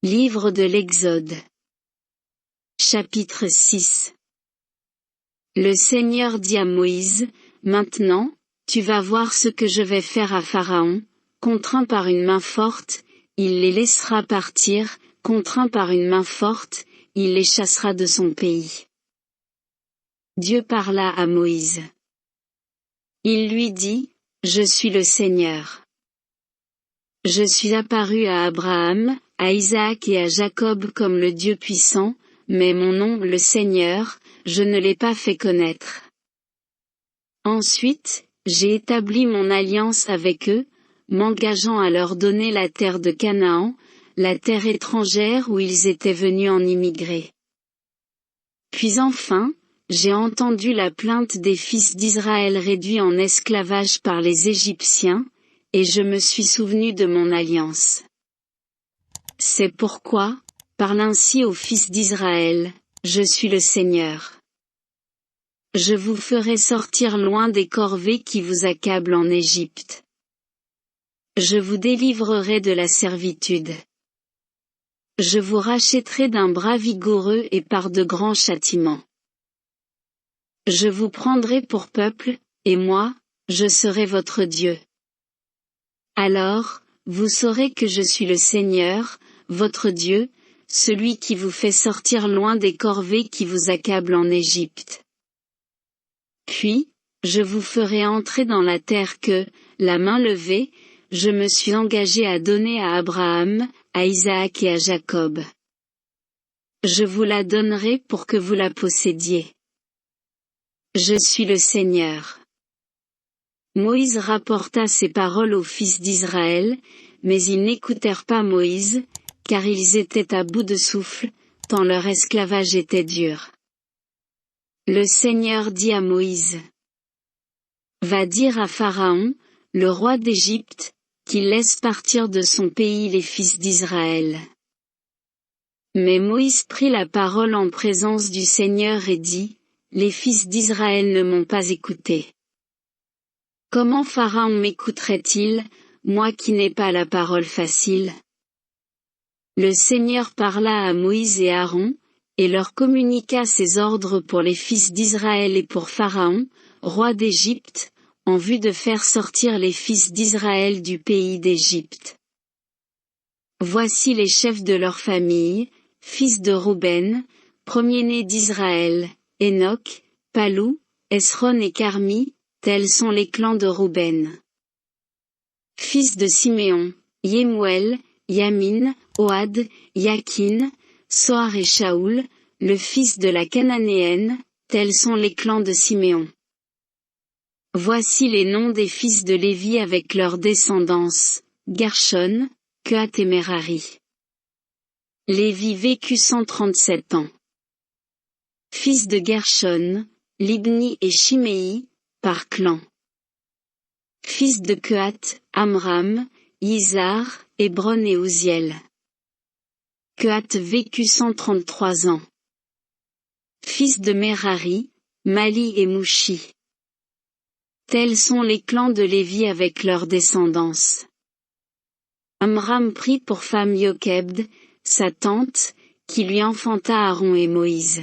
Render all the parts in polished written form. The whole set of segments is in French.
Livre de l'Exode. Chapitre 6. Le Seigneur dit à Moïse, « Maintenant, tu vas voir ce que je vais faire à Pharaon, contraint par une main forte, il les laissera partir, contraint par une main forte, il les chassera de son pays. » Dieu parla à Moïse. Il lui dit, « Je suis le Seigneur. Je suis apparu à Abraham, à Isaac et à Jacob comme le Dieu puissant, mais mon nom, le Seigneur, je ne l'ai pas fait connaître. Ensuite, j'ai établi mon alliance avec eux, m'engageant à leur donner la terre de Canaan, la terre étrangère où ils étaient venus en immigrer. Puis enfin, j'ai entendu la plainte des fils d'Israël réduits en esclavage par les Égyptiens, et je me suis souvenu de mon alliance. C'est pourquoi, parle ainsi aux fils d'Israël, je suis le Seigneur. Je vous ferai sortir loin des corvées qui vous accablent en Égypte. Je vous délivrerai de la servitude. Je vous rachèterai d'un bras vigoureux et par de grands châtiments. Je vous prendrai pour peuple, et moi, je serai votre Dieu. Alors, vous saurez que je suis le Seigneur, votre Dieu, celui qui vous fait sortir loin des corvées qui vous accablent en Égypte. Puis, je vous ferai entrer dans la terre que, la main levée, je me suis engagé à donner à Abraham, à Isaac et à Jacob. Je vous la donnerai pour que vous la possédiez. Je suis le Seigneur. Moïse rapporta ces paroles aux fils d'Israël, mais ils n'écoutèrent pas Moïse, car ils étaient à bout de souffle, tant leur esclavage était dur. Le Seigneur dit à Moïse, « Va dire à Pharaon, le roi d'Égypte, qu'il laisse partir de son pays les fils d'Israël. » Mais Moïse prit la parole en présence du Seigneur et dit, « Les fils d'Israël ne m'ont pas écouté. Comment Pharaon m'écouterait-il, moi qui n'ai pas la parole facile ?» Le Seigneur parla à Moïse et Aaron, et leur communiqua ses ordres pour les fils d'Israël et pour Pharaon, roi d'Égypte, en vue de faire sortir les fils d'Israël du pays d'Égypte. Voici les chefs de leur famille, fils de Ruben, premier-né d'Israël, Enoch, Palou, Esron et Carmi, tels sont les clans de Ruben. Fils de Siméon, Yemuel, Yamin, Ohad, Yakin, Soar et Shaoul, le fils de la Cananéenne, tels sont les clans de Siméon. Voici les noms des fils de Lévi avec leur descendance, Gershon, Kehat et Merari. Lévi vécut 137 ans. Fils de Gershon, Libni et Shimei, par clan. Fils de Kehat, Amram, Izhar, Hébron et Ouziel. Kehat vécut 133 ans. Fils de Merari, Mali et Mouchi. Tels sont les clans de Lévi avec leur descendance. Amram prit pour femme Yokebd, sa tante, qui lui enfanta Aaron et Moïse.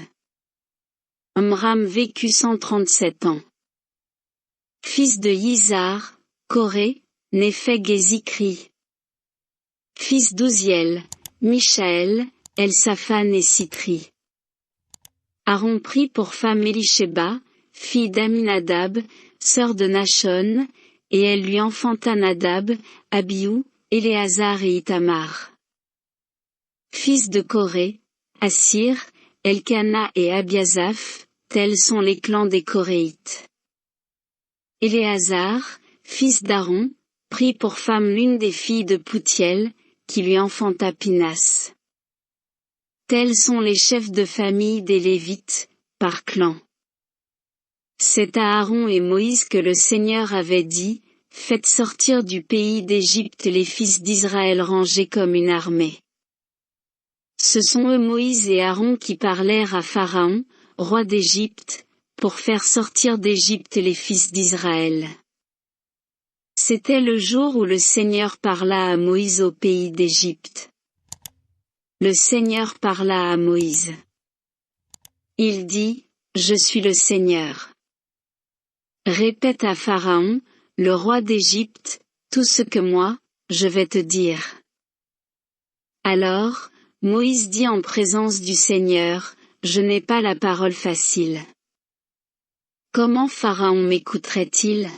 Amram vécut 137 ans. Fils de Izhar, Coré, Népheg et Zikri. Fils d'Ouziel, Michaël, Elsaphan et Sitri. Aaron prit pour femme Élisheba, fille d'Aminadab, sœur de Nachon, et elle lui enfanta Nadab, Abihu, Éléazar et Itamar. Fils de Coré, Assir, Elkana et Abiasaph, tels sont les clans des Coréites. Éléazar, fils d'Aaron, prit pour femme l'une des filles de Poutiel, qui lui enfanta Pinas. Tels sont les chefs de famille des Lévites, par clan. C'est à Aaron et Moïse que le Seigneur avait dit, « Faites sortir du pays d'Égypte les fils d'Israël rangés comme une armée. » Ce sont eux Moïse et Aaron qui parlèrent à Pharaon, roi d'Égypte, pour faire sortir d'Égypte les fils d'Israël. C'était le jour où le Seigneur parla à Moïse au pays d'Égypte. le Seigneur parla à Moïse. Il dit, Je suis le Seigneur. Répète à Pharaon, le roi d'Égypte, tout ce que moi, je vais te dire. Alors, Moïse dit en présence du Seigneur, Je n'ai pas la parole facile. Comment Pharaon m'écouterait-il ?